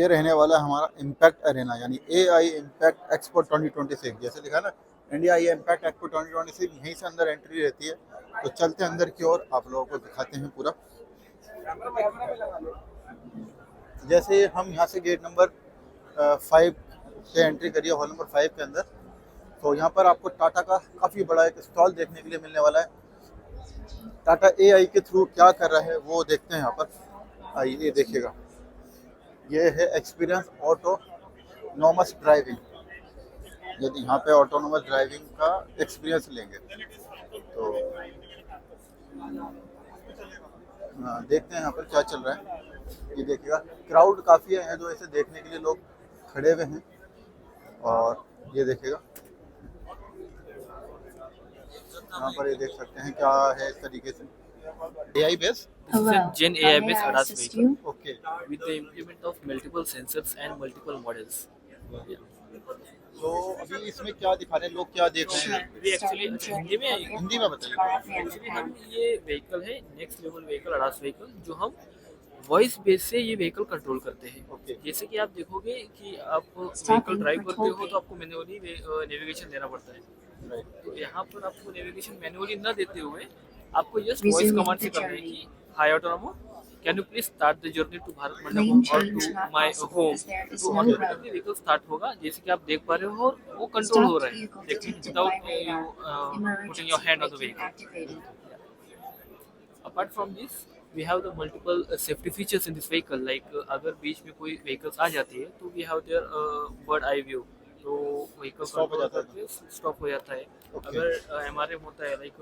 ये रहने वाला है हमारा इम्पैक्ट अरेना, यानी AI इम्पैक्ट एक्सपो 2026। जैसे लिखा ना, इंडिया ये इम्पैक्ट एक्सपो 2026, यहीं से अंदर एंट्री रहती है। तो चलते हैं अंदर की ओर, आप लोगों को दिखाते हैं पूरा। जैसे हम यहाँ से गेट नंबर 5 से एंट्री करिए, हॉल नंबर 5 के अंदर, तो यहाँ पर आपको टाटा का काफ़ी बड़ा एक स्टॉल देखने के लिए मिलने वाला है। टाटा AI के थ्रू क्या कर रहा है वो देखते हैं यहाँ पर। आइए देखिएगा, ये है एक्सपीरियंस ऑटोनोमस ड्राइविंग। यदि यहाँ पे ऑटोनोमस ड्राइविंग का एक्सपीरियंस लेंगे तो देखते हैं यहाँ पर क्या चल रहा है। ये देखिएगा, क्राउड काफ़ी है जो इसे देखने के लिए लोग खड़े हुए हैं। और ये देखिएगा, यहाँ पर ये देख सकते हैं क्या है इस तरीके से AI base. This is a Gen AI based ADAS vehicle okay, with the implement of multiple sensors and multiple models. तो अभी इसमें क्या दिखा रहे हैं लोग, क्या देख रहे हैं? We actually हिंदी में हिंदी में बताइए। एक्चुअली हम ये व्हीकल है next level vehicle ADAS vehicle, जो हम वॉइस बेस से ये व्हीकल कंट्रोल करते हैं। ओके, जैसे कि आप देखोगे कि आप व्हीकल ड्राइव करते हो तो आपको मैनुअली नेविगेशन देना पड़ता है। तो यहाँ पर आपको नेविगेशन मैनुअली ना देते हुए आपको जस्ट वॉइस कमांड से करना है कि hi Autonomo, can you please start the journey to Bharat Mandapam और टू माय होम। तो ऑटोमेटिकली व्हीकल स्टार्ट होगा, जैसे कि आप देख पा रहे हो, और वो कंट्रोल हो रहा है without you putting your hand on the vehicle. Apart from this, we have the multiple safety features in this vehicle. Like अगर बीच में कोई vehicles आ जाती है तो we have their bird eye view, तो व्हीकल स्टॉप हो जाता है। स्टॉप हो जाता है। Okay. अगर MRM होता है, लाइक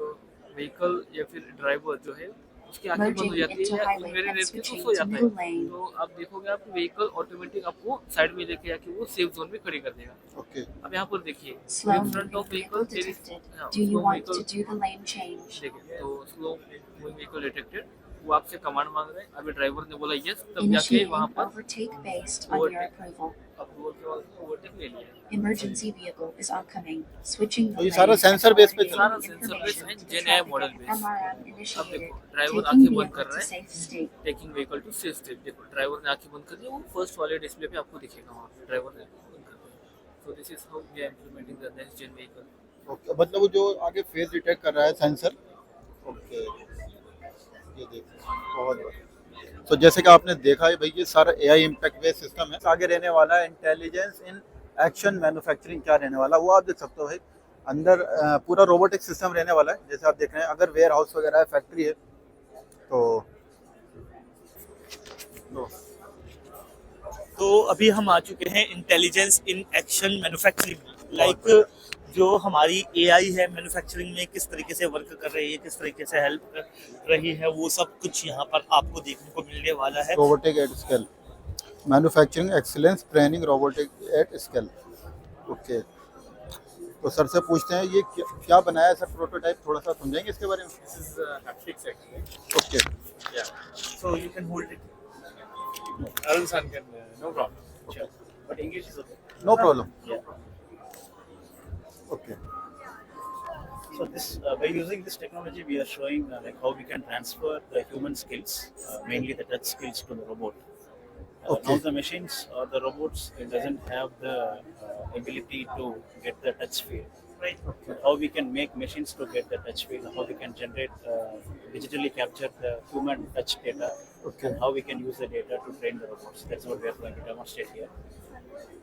व्हीकल या फिर ड्राइवर जो है उसकी आंखें बंद हो जाती है या मेरे रेस में तो सो जाता है, तो आप देखोगे आप व्हीकल ऑटोमेटिक आपको साइड में लेके आके वो सेफ जोन में खड़ी कर देगा। ओके, अब यहाँ पर देखिए, Slow front of vehicle vehicle there is detected. Do you want to do the lane change? देखिए, तो स्लो व्हीकल डिटेक्टेड, वो आपसे कमांड मांग रहे हैं। अभी ड्राइवर ने बोला यस, तब जाके Initiate वहाँ an पर overtake based on your approval. Approval के बाद ओवरटेक ले लिया। Emergency vehicle is oncoming. Switching तो the ये सारा lanes सेंसर बेस पे and चल रहा सारा providing सेंसर बेस information है, to the gen AI traffic model at base. MRM अब initiated. देखो, ड्राइवर Taking आंखें बंद कर vehicle रहा to है, safe state. Taking vehicle to safe state. देखो, ड्राइवर ने आंखें बंद कर दी, वो फर्स्ट वाले डिस्प्ले पे आपको दिखेगा, वहाँ पे ड्राइवर ने बंद कर दिया। So this is how we are implementing the next gen vehicle. Okay, मतलब वो जो आगे फेस डिटेक्ट कर रहा है सेंसर। ओके, ये देखिए, बहुत बढ़िया। तो जैसे कि आपने देखा है भाई, ये सारा AI इम्पैक्ट बेस्ड सिस्टम है। आगे रहने वाला है इंटेलिजेंस इन एक्शन मैन्युफैक्चरिंग, क्या रहने वाला वो आप देख सकते हो भाई। अंदर पूरा रोबोटिक सिस्टम रहने वाला है, जैसे आप देख रहे हैं। अगर वेयर हाउस वगैरह है, फैक्ट्री है, तो तो अभी हम आ चुके हैं intelligence in action manufacturing. Like जो हमारी AI है मैन्युफैक्चरिंग में किस तरीके से वर्क कर रही है, किस तरीके से हेल्प कर रही है, वो सब कुछ यहाँ पर आपको देखने को मिलने वाला है। Robotic at scale, manufacturing excellence training, robotic at scale. Okay, तो सर से पूछते हैं ये क्या बनाया है सर, प्रोटोटाइप थोड़ा सा समझाएंगे इसके बारे में? This is haptics actually. Okay, yeah, so you can hold it. Arun san can, no problem. But English is okay. No problem. Yeah. Okay, So this by using this technology, we are showing like how we can transfer the human skills, mainly the touch skills, to the robot. Okay. Now the machines or the robots, it doesn't have the ability to get the touch feel. Right. How we can make machines to get the touch feel, how we can generate digitally capture the human touch data, Okay. and how we can use the data to train the robots. That's what we are going to demonstrate here.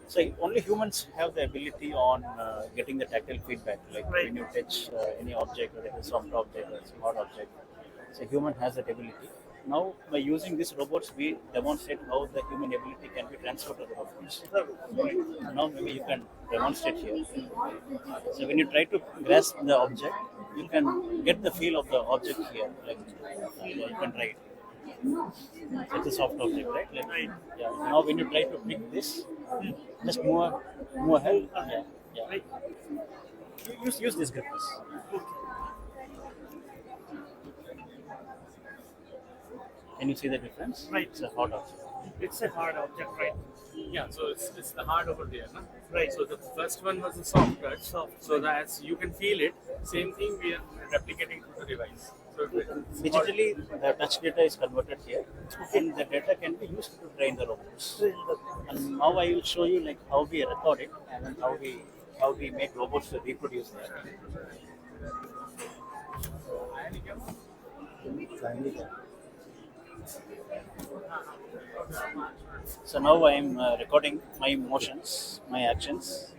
So only humans have the ability on getting the tactile feedback, like when you touch any object, whether it's a soft object or it's a hard object. So human has that ability. Now by using these robots, we demonstrate how the human ability can be transferred to the robots. Now maybe you can demonstrate here. So when you try to grasp the object, you can get the feel of the object here. Like you can try it. It's a soft object, right? Like, yeah. Now when you try to pick this, just move ahead. Yeah. Use this grip. Can you see the difference? Right. It's a hard object. It's a hard object, right? Yeah, so it's the hard over there, no? Right. So the first one was the soft touch. Soft. So that you can feel it. Same thing we are replicating to the device. So Digitally, the touch data is converted here, and the data can be used to train the robots. now I will show you like how we record it and then how we make robots to reproduce that. So now I am recording my motions, my actions.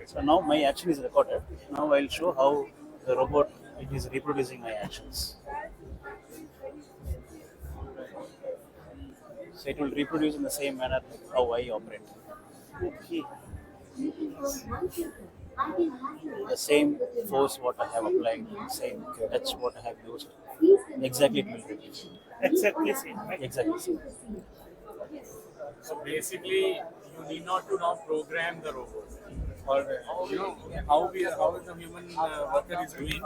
So now my action is recorded. Now I will show how the robot it is reproducing my actions. So it will reproduce in the same manner how I operate. Okay. The same force what I have applied, same touch what I have used, exactly it will reproduce. Exactly same, right? Exactly same. So basically, you need not to now program the robot, or how the human worker is doing.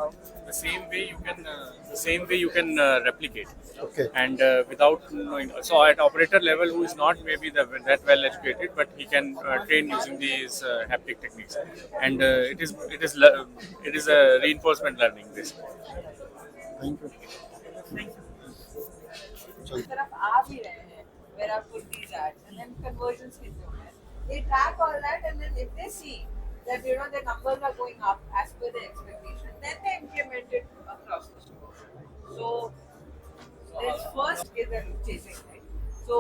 The same way you can replicate. Okay. And without knowing, so at operator level, who is not maybe that well educated, but he can train using these haptic techniques, and it is a reinforcement learning. This. Thank you. तरफ आ भी रहे हैं where I put these ads and then conversions कितने हो रहे हैं. They track all that and then if they see that the numbers are going up as per the expectation, then they implement it across the store. So this first is the chasing, right? So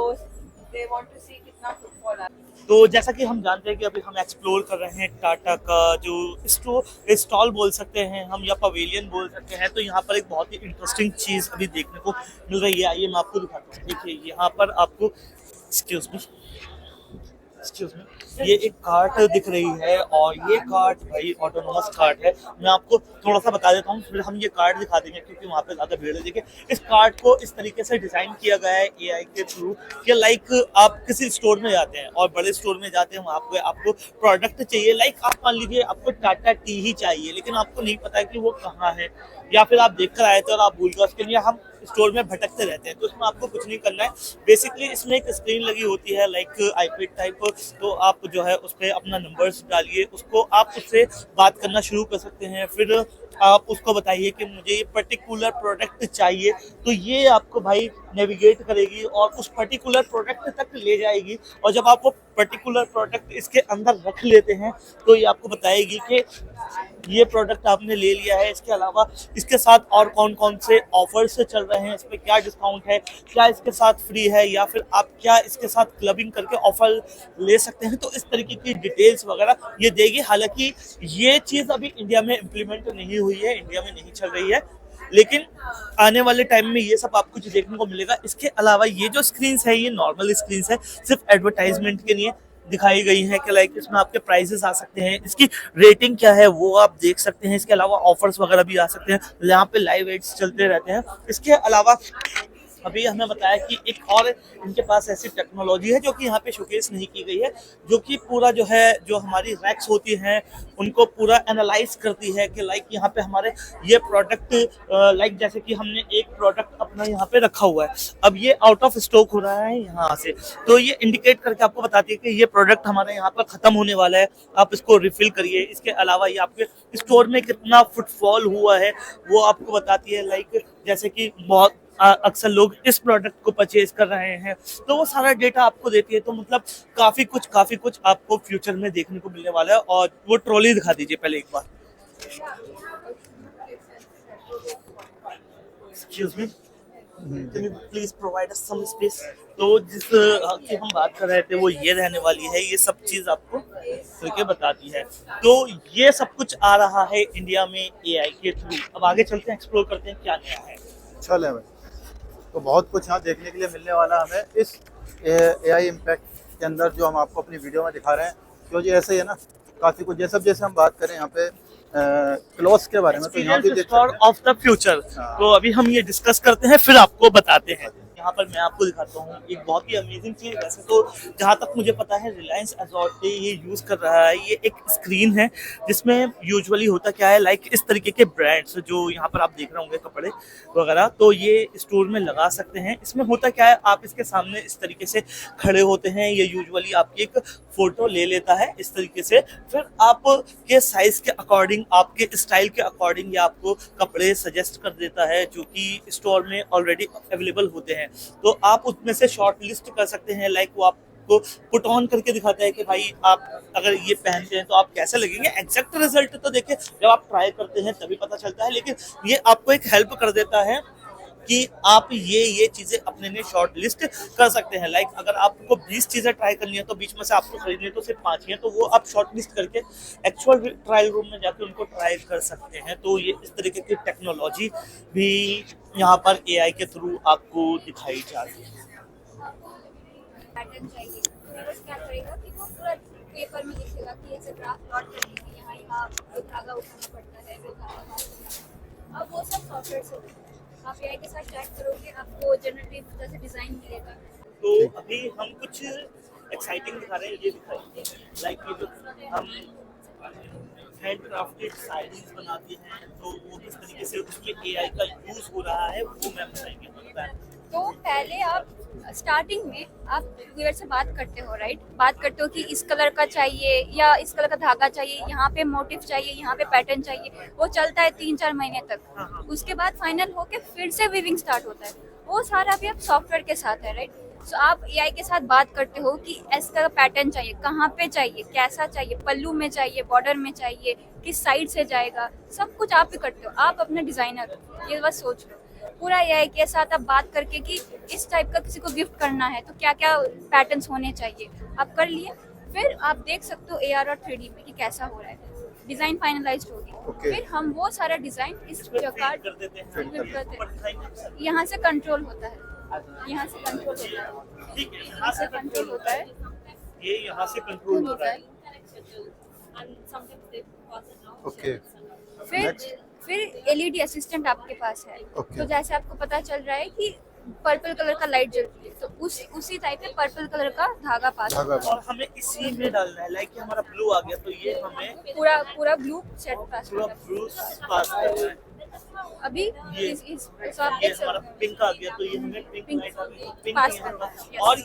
they want to see कितना footfall आ. तो जैसा कि हम जानते हैं कि अभी हम एक्सप्लोर कर रहे हैं टाटा का जो स्टॉल बोल सकते हैं हम या पवेलियन बोल सकते हैं, तो यहाँ पर एक बहुत ही इंटरेस्टिंग चीज़ अभी देखने को मिल रही है. आइए मैं आपको दिखाता हूँ. देखिए यहाँ पर आपको एक्सक्यूज मी ये एक कार्ट दिख रही है और ये कार्ट भाई ऑटोनोमस कार्ट है. मैं आपको थोड़ा सा बता देता हूँ, फिर हम ये कार्ट दिखा देंगे क्योंकि वहाँ पे ज़्यादा भीड़ है. देखिए इस कार्ट को इस तरीके से डिज़ाइन किया गया है एआई के थ्रू कि लाइक आप किसी स्टोर में जाते हैं और बड़े स्टोर में जाते हैं, वहाँ पे आपको प्रोडक्ट चाहिए. लाइक आप मान लीजिए आपको टाटा टी ही चाहिए लेकिन आपको नहीं पता है कि वो कहाँ है, या फिर आप देख कर आए थे और आप भूल गए. उसके लिए हम स्टोर में भटकते रहते हैं. तो इसमें आपको कुछ नहीं करना है. बेसिकली इसमें एक स्क्रीन लगी होती है लाइक आईपैड टाइप, तो आप जो है उस पर अपना नंबर्स डालिए, उसको आप उससे बात करना शुरू कर सकते हैं. फिर आप उसको बताइए कि मुझे ये पर्टिकुलर प्रोडक्ट चाहिए, तो ये आपको भाई नेविगेट करेगी और उस पर्टिकुलर प्रोडक्ट तक ले जाएगी. और जब आप वो पर्टिकुलर प्रोडक्ट इसके अंदर रख लेते हैं तो ये आपको बताएगी कि ये प्रोडक्ट आपने ले लिया है, इसके अलावा इसके साथ और कौन कौन से ऑफर्स चल रहे हैं, इस पर क्या डिस्काउंट है, क्या इसके साथ फ्री है, या फिर आप क्या इसके साथ क्लबिंग करके ऑफर ले सकते हैं. तो इस तरीके की डिटेल्स वगैरह ये देगी. हालांकि ये चीज़ अभी इंडिया में इम्प्लीमेंट नहीं हुई है, इंडिया में नहीं चल रही है, लेकिन आने वाले टाइम में ये सब आपको देखने को मिलेगा. इसके अलावा ये जो स्क्रीन्स है ये नॉर्मल स्क्रीन्स है, सिर्फ एडवर्टाइजमेंट के लिए दिखाई गई है कि लाइक इसमें आपके प्राइसेस आ सकते हैं, इसकी रेटिंग क्या है वो आप देख सकते हैं. इसके अलावा ऑफर्स वगैरह भी आ सकते हैं, यहाँ पे लाइव एड्स चलते रहते हैं. इसके अलावा अभी हमें बताया कि एक और इनके पास ऐसी टेक्नोलॉजी है जो कि यहाँ पे शोकेस नहीं की गई है, जो कि पूरा जो है जो हमारी रैक्स होती हैं उनको पूरा एनालाइज करती है कि लाइक यहाँ पे हमारे ये प्रोडक्ट लाइक जैसे कि हमने एक प्रोडक्ट अपना यहाँ पे रखा हुआ है, अब ये आउट ऑफ स्टॉक हो रहा है यहाँ से, तो ये इंडिकेट करके आपको बताती है कि ये प्रोडक्ट हमारे यहाँ पर ख़त्म होने वाला है, आप इसको रिफिल करिए. इसके अलावा ये आपके स्टोर में कितना फुटफॉल हुआ है वो आपको बताती है. लाइक जैसे कि बहुत अक्सर लोग इस प्रोडक्ट को परचेज कर रहे हैं, तो वो सारा डेटा आपको देती है. तो मतलब काफ़ी कुछ आपको फ्यूचर में देखने को मिलने वाला है. और वो ट्रॉली दिखा दीजिए पहले एक बार. Excuse me, can you please provide us some space. तो जिस की हम बात कर रहे थे वो ये रहने वाली है, ये सब चीज़ आपको करके बताती है. तो ये सब कुछ आ रहा है इंडिया में एआई के थ्रू. अब आगे चलते हैं, एक्सप्लोर करते हैं क्या नया है. चल है भाई, तो बहुत कुछ यहाँ देखने के लिए मिलने वाला है हमें इस एआई इम्पैक्ट के अंदर जो हम आपको अपनी वीडियो में दिखा रहे हैं. क्योंकि ऐसे ही है ना, काफ़ी कुछ जैसे हम बात करें यहाँ पे क्लॉथ्स के बारे में, तो यहाँ भी स्टोर ऑफ द फ्यूचर. तो अभी हम ये डिस्कस करते हैं फिर आपको बताते हैं. यहाँ पर मैं आपको दिखाता हूँ एक बहुत ही अमेजिंग चीज़। वैसे तो जहाँ तक मुझे पता है रिलायंस अजॉर्टे ये यूज़ कर रहा है, ये एक स्क्रीन है जिसमें यूजुअली होता क्या है, लाइक इस तरीके के ब्रांड्स जो यहाँ पर आप देख रहे होंगे कपड़े वगैरह, तो ये स्टोर में लगा सकते हैं। इसमें होता क्या है, आप इसके सामने इस तरीके से खड़े होते हैं, ये यूजुअली आपकी एक फ़ोटो ले लेता है इस तरीके से, फिर आपके साइज़ के अकॉर्डिंग, आपके स्टाइल के अकॉर्डिंग ये आपको कपड़े सजेस्ट कर देता है जो कि स्टोर में ऑलरेडी अवेलेबल होते हैं। तो आप उसमें से शॉर्ट लिस्ट कर सकते हैं, लाइक वो आपको पुट ऑन करके दिखाता है कि भाई आप अगर ये पहनते हैं तो आप कैसे लगेंगे। एग्जैक्ट रिजल्ट तो देखिए जब आप ट्राई करते हैं तभी पता चलता है, लेकिन ये आपको एक हेल्प कर देता है कि आप ये चीज़ें अपने लिए शॉर्ट लिस्ट कर सकते हैं। लाइक अगर आपको 20 चीज़ें ट्राई करनी है तो बीच में से आपको खरीदनी है तो सिर्फ 5 ही है, तो वो आप शॉर्ट लिस्ट करके एक्चुअल ट्रायल रूम में जाके उनको ट्राई कर सकते हैं। तो ये इस तरीके की टेक्नोलॉजी भी यहाँ पर AI के थ्रू आपको दिखाई जा रही है। पैटर्न चाहिए तो मेरे क्या करेगा कि वो पूरा पेपर में लिखेगा कि ऐसे ग्राफ प्लॉट करने के यहाँ यहाँ जो धागा उठाना पड़ता है वो धागा पास करना। अब वो सब सॉफ्टवेयर से होता है, आप AI के साथ चैट करोगे आपको जनरेटिव जैसे डिज़ाइन मिलेगा। तो अभी हम कुछ एक्साइटिंग दिखा रहे हैं, ये दिखाएंगे लाइक ये जो हम हैंड क्राफ्टेड साइडिंग्स बनाते हैं तो वो किस तरीके से उसमें AI का यूज़ हो रहा है वो मैं बताएंगे। तो पहले आप स्टार्टिंग में आप व्यूअर से बात करते हो, राइट, बात करते हो कि इस कलर का चाहिए या इस कलर का धागा चाहिए, यहाँ पे मोटिव चाहिए, यहाँ पे पैटर्न चाहिए। वो चलता है 3-4 महीने तक, उसके बाद फाइनल होके फिर से वीविंग स्टार्ट होता है। वो सारा भी अब सॉफ्टवेयर के साथ है, राइट। सो आप AI के साथ बात करते हो कि ऐसा पैटर्न चाहिए, कहाँ पे चाहिए, कैसा चाहिए, पल्लू में चाहिए, बॉर्डर में चाहिए, किस साइड से जाएगा, सब कुछ आप ही करते हो। आप अपने डिजाइनर हो, ये बस सोच लो। पूरा AI के साथ आप बात करके कि इस टाइप का किसी को गिफ्ट करना है तो क्या क्या पैटर्न्स होने चाहिए, आप कर लिए। फिर आप देख सकते हो AR और 3D में कि कैसा हो रहा है, डिजाइन फाइनलाइज्ड होगी। फिर हम वो सारा डिजाइन इस कार्ड कर देते हैं, फिट करते हैं। यहाँ से कंट्रोल होता है, यहाँ से कंट्रोल होता है, ठीक है, यहाँ से कंट्रोल होता है, ये यहाँ से कंट्रोल होता है। ओके। फिर LED असिस्टेंट आपके पास है। Okay. तो जैसे आपको पता चल रहा है कि पर्पल कलर का लाइट जल रही है तो उसी टाइप में पर्पल कलर का धागा पास धागा होगा। और हमें इसी में डालना है, लाइक हमारा ब्लू आ गया तो ये हमें पूरा ब्लू सेट पास पूरा होगा। ब्लू पास करना है। अभी ये तो आप ये देख हमारा सकते हो पिंक आ गया तो ये हमें पिंक Pink लाइट आ गई तो पिंक पास यहाँ करना पर। है, yes. और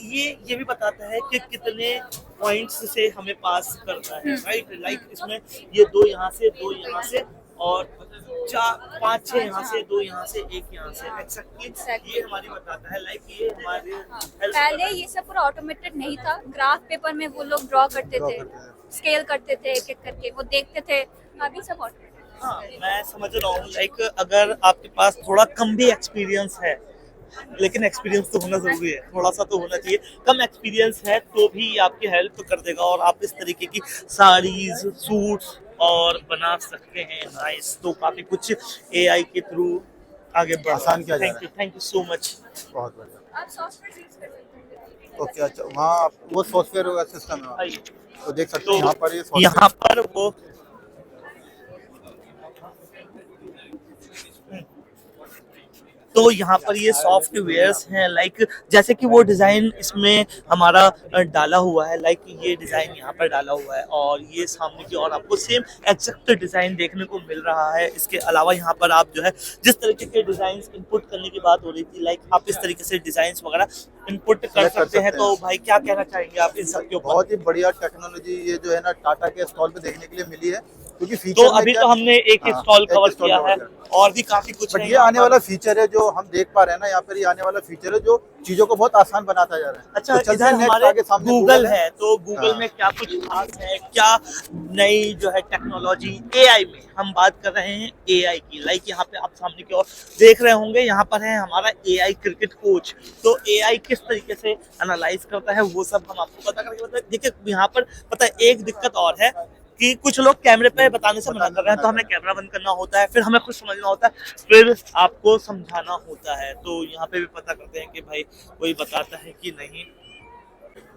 ये भी बताता है कि कितने पॉइंट्स से हमें पास करना है, राइट। लाइक इसमें ये 2 यहाँ से 2 यहाँ से और 4 5 6 यहाँ से 2 यहाँ से 1 यहाँ से एक्जेक्टली ये हमारी बताता है। लाइक ये हमारे पहले ये सब पूरा ऑटोमेटेड नहीं था, ग्राफ पेपर में वो लोग ड्रॉ करते थे, स्केल करते थे एक एक करके, वो देखते थे। अभी सब ऑटोमेटेड। हाँ, मैं समझ रहा हूँ। लाइक अगर आपके पास थोड़ा कम भी एक्सपीरियंस है, लेकिन एक्सपीरियंस तो होना जरूरी है, थोड़ा सा तो होना चाहिए। कम एक्सपीरियंस है तो भी आपकी हेल्प कर देगा और आप इस तरीके की साड़ीज, सूट्स और बना सकते हैं। नाइस। तो काफी कुछ AI के थ्रू आगे बढ़ आसान किया जा रहा है। Thank you so much. बहुत बढ़िया। आप सॉफ्टवेयर यूज कर सकते हैं। ओके, अच्छा, वहाँ वो सॉफ्टवेयर का सिस्टम है वहाँ। आइए। तो देख सकते तो हैं यहाँ पर ये software- यहाँ पर वो तो यहाँ पर ये सॉफ्टवेयर्स हैं, लाइक जैसे कि वो डिज़ाइन इसमें हमारा डाला हुआ है, लाइक ये डिज़ाइन यहाँ पर डाला हुआ है और ये सामने की और आपको सेम एग्जैक्ट डिज़ाइन देखने को मिल रहा है। इसके अलावा यहाँ पर आप जो है जिस तरीके के डिज़ाइन इनपुट करने की बात हो रही थी, लाइक आप इस तरीके से डिज़ाइन वगैरह इनपुट कर सकते हैं। तो भाई क्या कहना चाहेंगे आप इन सब के ऊपर? बहुत ही बढ़िया टेक्नोलॉजी ये जो है ना टाटा के स्टॉल पे देखने के लिए मिली है, क्योंकि फीचर तो अभी तो हमने एक स्टॉल कवर किया है और भी काफी कुछ बट है ये यहाँ आने पर। वाला फीचर है जो हम देख पा रहे हैं ना, यहाँ पर ये आने वाला फीचर है जो चीजों को बहुत आसान बनाता जा रहा है। अच्छा, तो चलते इधर हैं next हमारे आगे सामने गूगल है, तो गूगल हाँ। में क्या कुछ खास है, क्या नई जो है टेक्नोलॉजी AI में हम बात कर रहे हैं AI की। लाइक यहाँ पे आप सामने की ओर देख रहे होंगे, यहाँ पर है हमारा AI क्रिकेट कोच। तो AI किस तरीके से एनालाइज करता है वो सब हम आपको पता करके बताएं। देखिए यहाँ पर पता है एक दिक्कत और है कि कुछ लोग कैमरे पे बताने से मना कर रहे हैं, तो हमें कैमरा बंद करना होता है, फिर हमें खुद समझना होता है, फिर आपको समझाना होता है। तो यहाँ पे भी पता करते हैं कि भाई कोई बताता है कि नहीं।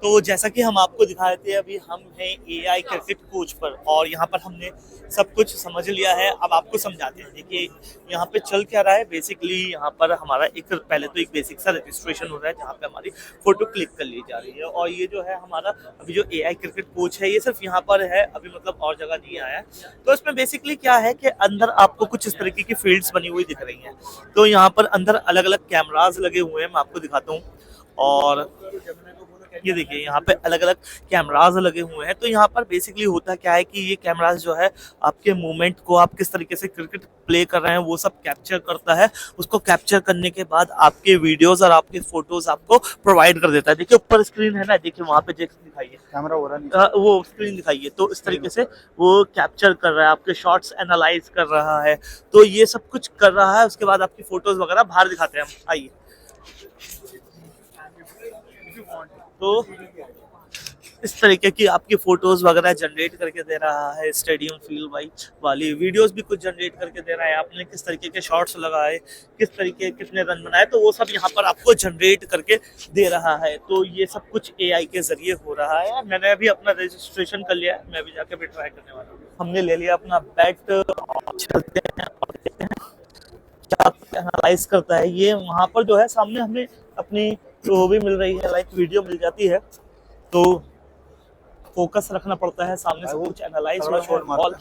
तो जैसा कि हम आपको दिखा रहे थे, अभी हम हैं AI क्रिकेट कोच पर और यहाँ पर हमने सब कुछ समझ लिया है। अब आपको समझाते हैं। देखिए यहाँ पे चल क्या रहा है। बेसिकली यहाँ पर हमारा एक पहले तो एक बेसिक सा रजिस्ट्रेशन हो रहा है जहाँ पे हमारी फोटो क्लिक कर ली जा रही है। और ये जो है हमारा अभी जो AI क्रिकेट कोच है ये सिर्फ यहाँ पर है, अभी मतलब और जगह नहीं आया। तो इसमें बेसिकली क्या है कि अंदर आपको कुछ इस तरीके की फील्ड्स बनी हुई दिख रही हैं। तो यहाँ पर अंदर अलग अलग कैमराज लगे हुए हैं, मैं आपको दिखाता हूँ। और ये देखिए यहाँ पे अलग अलग कैमराज लगे हुए हैं। तो यहाँ पर बेसिकली होता क्या है कि ये कैमराज जो है आपके मूवमेंट को, आप किस तरीके से क्रिकेट प्ले कर रहे हैं वो सब कैप्चर करता है। उसको कैप्चर करने के बाद आपके वीडियोस और आपके फोटोज आपको प्रोवाइड कर देता है। देखिए ऊपर स्क्रीन है ना, देखिए वहाँ पे दिखाइए, कैमरा हो रहा नहीं, वो स्क्रीन दिखाइए। तो इस तरीके से वो कैप्चर कर रहा है, आपके शॉट्स एनालाइज कर रहा है। तो ये सब कुछ कर रहा है। उसके बाद आपकी फोटोज वगैरह बाहर दिखाते हैं हम। आइए, तो इस तरीके की आपकी फोटोज वगैरह जनरेट करके दे रहा है। स्टेडियम फील वाली वीडियोस भी कुछ जनरेट करके दे रहा है। आपने किस तरीके के शॉट्स लगाए, किस तरीके कितने रन बनाए, तो वो सब यहाँ पर आपको जनरेट करके दे रहा है। तो ये सब कुछ AI के जरिए हो रहा है। मैंने अभी अपना रजिस्ट्रेशन कर लिया है, मैं भी जाके भी ट्राई करने वाला हूँ। हमने ले लिया अपना बैट और चलते हैं और देखते हैं क्या एनालाइज करता है ये। वहाँ पर जो है सामने हमें अपनी तो वो भी मिल रही है, लाइक वीडियो मिल जाती है। तो फोकस रखना पड़ता है, सामने से कुछ एनालाइज हो रहा है। बॉल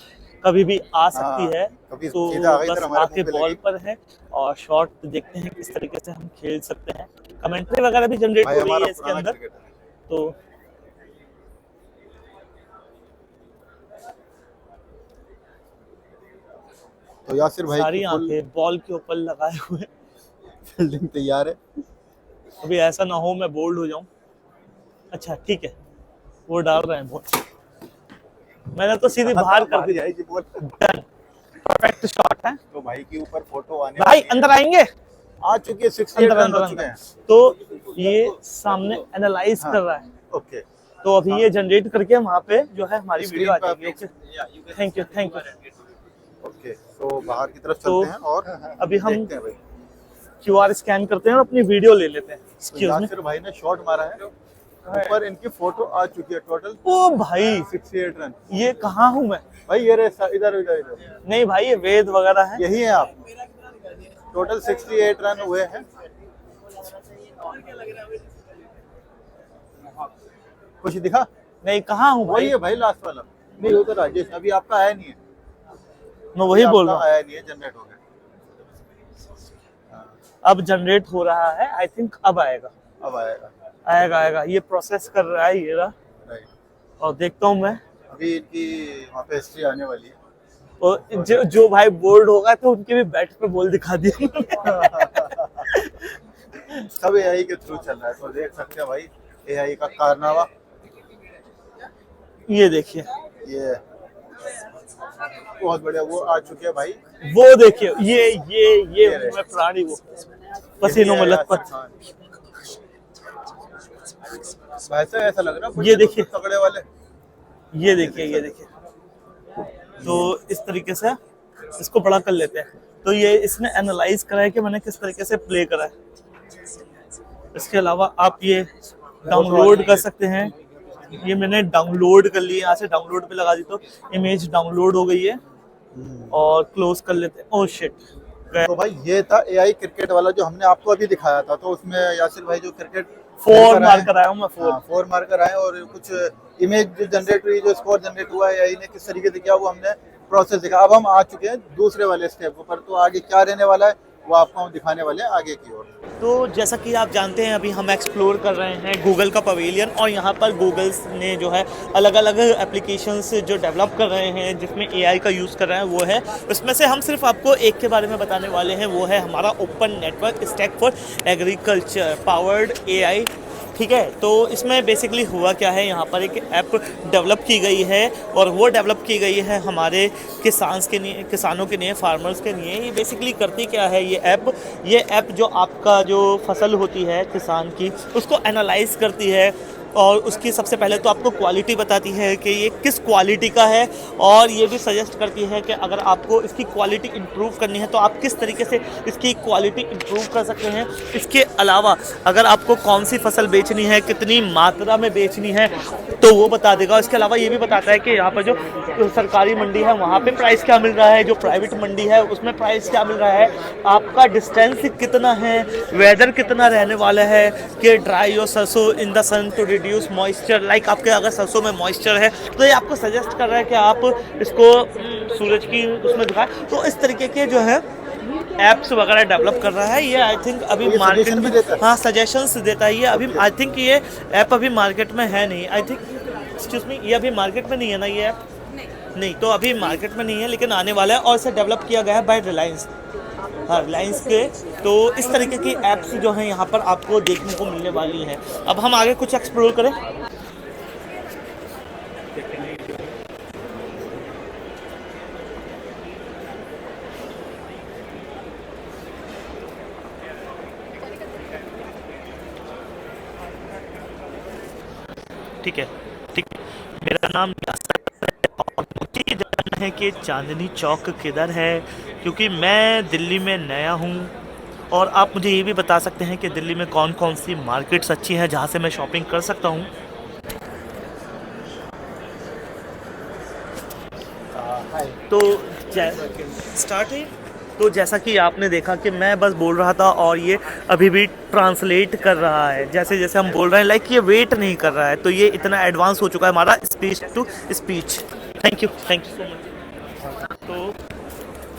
कभी भी आ सकती है, तो बस आके बॉल पर है और शॉट देखते हैं किस तरीके से हम खेल सकते हैं। कमेंट्री वगैरह भी जनरेट हो रही है इसके अंदर। तो यासिर भाई सारी आंखें बॉल के ऊपर लगाए हुए, फील्डिंग तैयार है। अभी ऐसा ना हो मैं बोल्ड हो जाऊं। अच्छा ठीक है, वो डाल रहे हैं बॉल, मैंने तो सीधी बाहर कर दी। परफेक्ट शॉट है। तो भाई के ऊपर फोटो आने भाई अंदर आएंगे, आ चुकी है, 68 रन हो चुके हैं। तो ये सामने एनालाइज कर रहा है। ओके, तो अभी ये जनरेट करके वहाँ पे जो है हमारी वीडियो आ जाएगी। Thank you okay. तो बाहर की तरफ चलते हैं और अभी हम QR स्कैन करते हैं और अपनी वीडियो ले लेते हैं। यासिर भाई ने शॉट मारा है, ऊपर इनकी फोटो आ चुकी है। टोटल ओ भाई 68 रन। ये कहाँ हूँ मैं भाई? ये रहे इधर इधर। नहीं भाई, ये वेद वगैरह है, यही है आप। टोटल 68 रन हुए हैं। कुछ दिखा नहीं? कहाँ हूँ वही भाई? है भाई, लास्ट वाला नहीं होता राजेश। अभी आपका आया नहीं है, मैं वही बोल रहा हूँ। आया नहीं है, जनरेट हो गया। अब जनरेट हो रहा है, आई थिंक अब आएगा। अब आएगा, आएगा। ये प्रोसेस कर रहा है ये रहा। राइट। और देखता हूँ मैं, अभी इनकी वहाँ पे हिस्ट्री आने वाली है। और जो भाई बोल्ड होगा तो उनके भी बैट पे बॉल दिखा दिया। सब AI के थ्रू चल रहा है, तो देख सकते हैं भाई AI का कारनामा। ये देखिए, ये बहुत बढ़िया, वो आ चुके हैं भाई। वो देखिए, ये मैं प्राणी, वो पसीनों में लथपथ। वैसे ऐसा लग रहा है ये देखिए तगड़े वाले। ये देखिए। तो इस तरीके से इसको बड़ा कर लेते हैं। तो ये इसने एनालाइज करा है कि मैंने किस तरीके से प्ले करा है। इसके अलावा आप ये डाउनलोड कर सकते हैं। ये मैंने डाउनलोड कर लिया, यहाँ से डाउनलोड पे लगा दी तो इमेज डाउनलोड हो गई है। और क्लोज कर लेते हैं। Oh shit. तो भाई ये था AI क्रिकेट वाला जो हमने आपको अभी दिखाया था। तो उसमें यासिर भाई जो क्रिकेट 4 मार्कर आया हूँ मैं। 4 मार्कर आए और कुछ इमेज जो जनरेट हुई, जो स्कोर जनरेट हुआ है AI ने किस तरीके से किया, वो हमने प्रोसेस देखा। अब हम आ चुके हैं दूसरे वाले स्टेप पर। तो आगे क्या रहने वाला है वो आपको हम दिखाने वाले हैं आगे की ओर। तो जैसा कि आप जानते हैं, अभी हम एक्सप्लोर कर रहे हैं गूगल का पवेलियन। और यहाँ पर गूगल ने जो है अलग अलग एप्लीकेशंस जो डेवलप कर रहे हैं, जिसमें AI का यूज़ कर रहे हैं वो है। उसमें से हम सिर्फ आपको एक के बारे में बताने वाले हैं, वो है हमारा open network stack for agriculture powered AI। ठीक है, तो इसमें बेसिकली हुआ क्या है, यहाँ पर एक ऐप डेवलप की गई है और वो डेवलप की गई है हमारे किसानों के लिए, फार्मर्स के लिए। ये बेसिकली करती क्या है ये ऐप जो आपका जो फसल होती है किसान की, उसको एनालाइज करती है और उसकी सबसे पहले तो आपको क्वालिटी बताती है कि ये किस क्वालिटी का है, और ये भी सजेस्ट करती है कि अगर आपको इसकी क्वालिटी इंप्रूव करनी है तो आप किस तरीके से इसकी क्वालिटी इंप्रूव कर सकते हैं। इसके अलावा अगर आपको कौन सी फसल बेचनी है, कितनी मात्रा में बेचनी है, तो वो बता देगा। इसके अलावा ये भी बताता है कि यहाँ पर जो सरकारी मंडी है वहाँ पे प्राइस क्या मिल रहा है, जो प्राइवेट मंडी है उसमें प्राइस क्या मिल रहा है, आपका डिस्टेंस कितना है, वेदर कितना रहने वाला है, कि ड्राई और सरसों in the sun to reduce moisture. Like आपके अगर सरसों में मॉइस्चर है तो ये आपको सजेस्ट कर रहा है कि आप इसको सूरज की उसमें दिखाएं। तो इस तरीके के जो है एप्स वगैरह डेवलप कर रहा है ये। आई थिंक अभी मार्केट में, हाँ, सजेशंस देता है ये। अभी आई थिंक ये ऐप अभी मार्केट में है नहीं। आई थिंक, एक्सक्यूज मी, ये अभी मार्केट में नहीं है ना ये ऐप? नहीं, तो अभी मार्केट में नहीं है, लेकिन आने वाला है। और इसे डेवलप किया गया है बाय रिलायंस, हाँ, रिलायंस के। तो इस तरीके की ऐप्स जो हैं यहाँ पर आपको देखने को मिलने वाली हैं। अब हम आगे कुछ एक्सप्लोर करें। ठीक है, ठीक है। मेरा नाम यासर है और मुझे ये जानना है कि चांदनी चौक किधर है, क्योंकि मैं दिल्ली में नया हूँ। और आप मुझे ये भी बता सकते हैं कि दिल्ली में कौन कौन सी मार्केट्स अच्छी हैं जहाँ से मैं शॉपिंग कर सकता हूँ। तो स्टार्ट है। तो जैसा कि आपने देखा कि मैं बस बोल रहा था और ये अभी भी ट्रांसलेट कर रहा है। जैसे जैसे हम बोल रहे हैं, लाइक ये वेट नहीं कर रहा है। तो ये इतना एडवांस हो चुका है हमारा speech to speech. Thank you so much.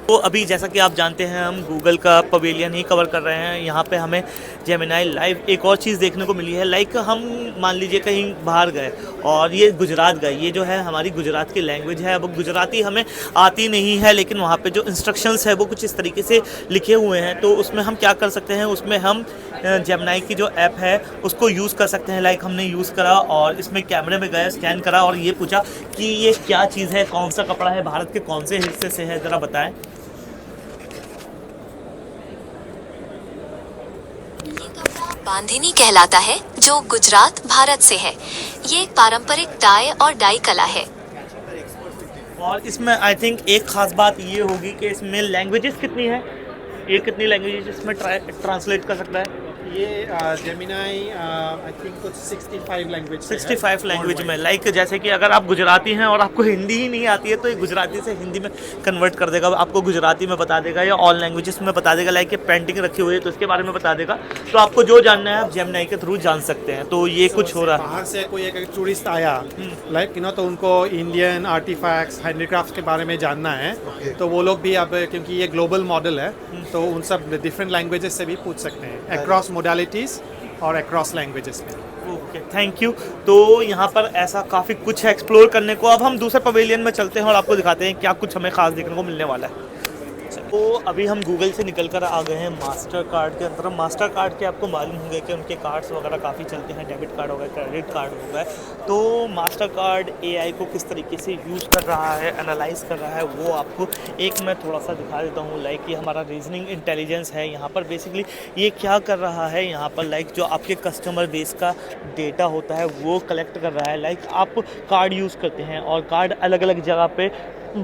तो अभी जैसा कि आप जानते हैं हम गूगल का पवेलियन ही कवर कर रहे हैं। यहाँ पे हमें जेमिनाई लाइव एक और चीज़ देखने को मिली है। लाइक हम मान लीजिए कहीं बाहर गए और ये गुजरात गए, ये जो है हमारी गुजरात की लैंग्वेज है। अब गुजराती हमें आती नहीं है, लेकिन वहाँ पे जो इंस्ट्रक्शंस है वो कुछ इस तरीके से लिखे हुए हैं। तो उसमें हम क्या कर सकते हैं, उसमें हम जेमिनाई की जो ऐप है उसको यूज़ कर सकते हैं। लाइक हमने यूज़ करा और इसमें कैमरे में गए, स्कैन करा और ये पूछा कि ये क्या चीज़ है, कौन सा कपड़ा है, भारत के कौन से हिस्से से है, ज़रा बताएँ। बांधिनी कहलाता है, जो गुजरात भारत से है। ये एक पारंपरिक टाई और डाई कला है। और इसमें आई थिंक एक खास बात ये होगी कि इसमें लैंग्वेजेस कितनी है, ये कितनी लैंग्वेजेस इसमें ट्रांसलेट कर सकता है। ये जेमिनाई आई थिंक कुछ 65 लैंग्वेज 65 लैंग्वेज में। लाइक जैसे कि अगर आप गुजराती हैं और आपको हिंदी ही नहीं आती है तो ये गुजराती से हिंदी में कन्वर्ट कर देगा, आपको गुजराती में बता देगा या ऑल लैंग्वेजेस में बता देगा। लाइक ये पेंटिंग रखी हुई है तो इसके बारे में बता देगा। तो आपको जो जानना है आप जेमिनाई के थ्रू जान सकते हैं। तो ये कुछ हो रहा है। बाहर से कोई एक टूरिस्ट आया लाइक तो उनको इंडियन आर्टिफैक्ट्स, हैंडीक्राफ्ट्स के बारे में जानना है। तो वो लोग भी अब, क्योंकि ये ग्लोबल मॉडल है, तो उन सब डिफरेंट लैंग्वेजेस से भी पूछ सकते हैं, अक्रॉस मोडालिटीज़ और अक्रॉस लैंग्वेजेस में। Okay, thank you. तो यहाँ पर ऐसा काफ़ी कुछ है एक्सप्लोर करने को। अब हम दूसरे पवेलियन में चलते हैं और आपको दिखाते हैं क्या कुछ हमें खास देखने को मिलने वाला है। तो अभी हम गूगल से निकल कर आ गए हैं मास्टर कार्ड के अंदर। मास्टर कार्ड के आपको मालूम होंगे कि उनके कार्ड्स वगैरह काफ़ी चलते हैं, डेबिट कार्ड हो गए, क्रेडिट कार्ड हो गए। तो मास्टर कार्ड एआई को किस तरीके से यूज़ कर रहा है, एनालाइज कर रहा है, वो आपको एक मैं थोड़ा सा दिखा देता हूँ। लाइक ये हमारा रीजनिंग इंटेलिजेंस है। यहाँ पर बेसिकली ये क्या कर रहा है, यहाँ पर लाइक जो आपके कस्टमर बेस का डेटा होता है वो कलेक्ट कर रहा है। लाइक आप कार्ड यूज़ करते हैं और कार्ड अलग अलग जगह पे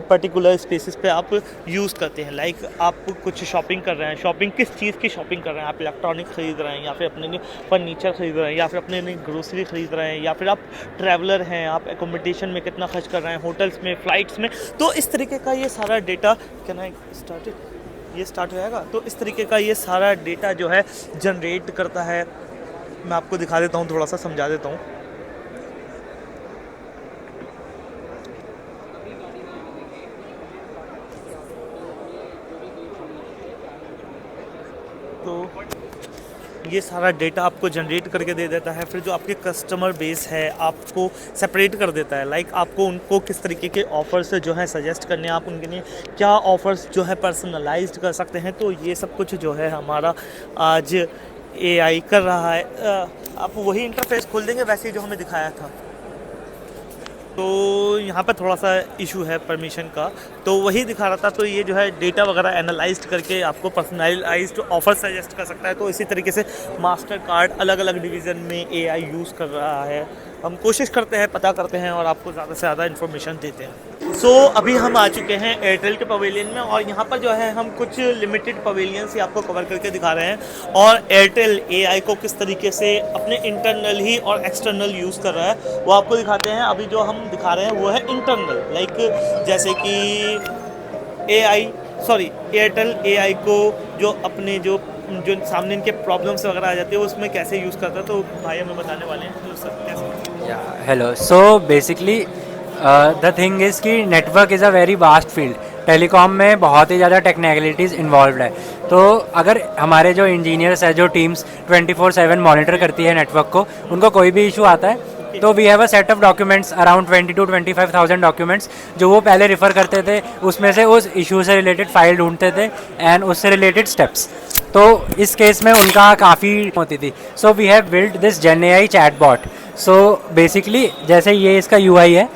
पर्टिकुलर स्पेसिस पे आप यूज़ करते हैं। लाइक आप कुछ शॉपिंग कर रहे हैं, शॉपिंग किस चीज़ की शॉपिंग कर रहे हैं, आप इलेक्ट्रॉनिक ख़रीद रहे हैं या फिर अपने लिए फर्नीचर ख़रीद रहे हैं या फिर अपने लिए ग्रोसरी ख़रीद रहे हैं या फिर आप ट्रैवलर हैं, आप एकोमोडेशन में कितना खर्च कर रहे हैं, होटल्स में, फ़्लाइट्स में। तो इस तरीके का ये सारा data, can I start it, ये स्टार्ट हो जाएगा। तो इस तरीके का ये सारा डेटा जो है जनरेट करता है। मैं आपको दिखा देता हूँ, थोड़ा सा समझा देता हूँ। तो ये सारा डेटा आपको जनरेट करके दे देता है। फिर जो आपके कस्टमर बेस है आपको सेपरेट कर देता है। लाइक आपको उनको किस तरीके के ऑफ़र्स जो है सजेस्ट करने हैं, आप उनके लिए क्या ऑफ़र्स जो है पर्सनलाइज्ड कर सकते हैं। तो ये सब कुछ जो है हमारा आज एआई कर रहा है। आप वही इंटरफेस खोल देंगे वैसे ही जो हमें दिखाया था। तो यहाँ पर थोड़ा सा इशू है परमिशन का, तो वही दिखा रहा था। तो ये जो है डेटा वगैरह एनालाइज करके आपको पर्सनलाइज्ड ऑफर सजेस्ट कर सकता है। तो इसी तरीके से मास्टर कार्ड अलग अलग डिवीज़न में AI यूज़ कर रहा है। हम कोशिश करते हैं, पता करते हैं और आपको ज़्यादा से ज़्यादा इन्फॉर्मेशन देते हैं। सो अभी हम आ चुके हैं एयरटेल के पवेलियन में, और यहाँ पर जो है हम कुछ लिमिटेड पवेलियंस ही आपको कवर करके दिखा रहे हैं, और एयरटेल AI को किस तरीके से अपने इंटरनल ही और एक्सटर्नल यूज़ कर रहा है वो आपको दिखाते हैं। अभी जो हम दिखा रहे हैं वो है इंटरनल, लाइक जैसे कि एयरटेल AI को जो अपने जो सामने इनके प्रॉब्लम्स वगैरह आ जाती है उसमें कैसे यूज़ करता है, तो भाई हमें बताने वाले हैं। हेलो सर, कैसे? Hello, so basically the thing is कि network is a very vast field. Telecom में बहुत ही ज़्यादा टेक्निकलिटीज़ इन्वॉल्व है। तो अगर हमारे जो इंजीनियर्स है, जो टीम्स 24/7 मॉनिटर करती है नेटवर्क को, उनको कोई भी इशू आता है तो we have a set of documents, around 20 to 25,000 documents, जो वो पहले रिफ़र करते थे। उसमें से उस इशू से रिलेटेड फाइल ढूंढते थे एंड उससे रिलेटेड स्टेप्स। तो इस केस में उनका काफ़ी होती थी। So we have built this GenAI chatbot. So basically जैसे ये इसका UI है,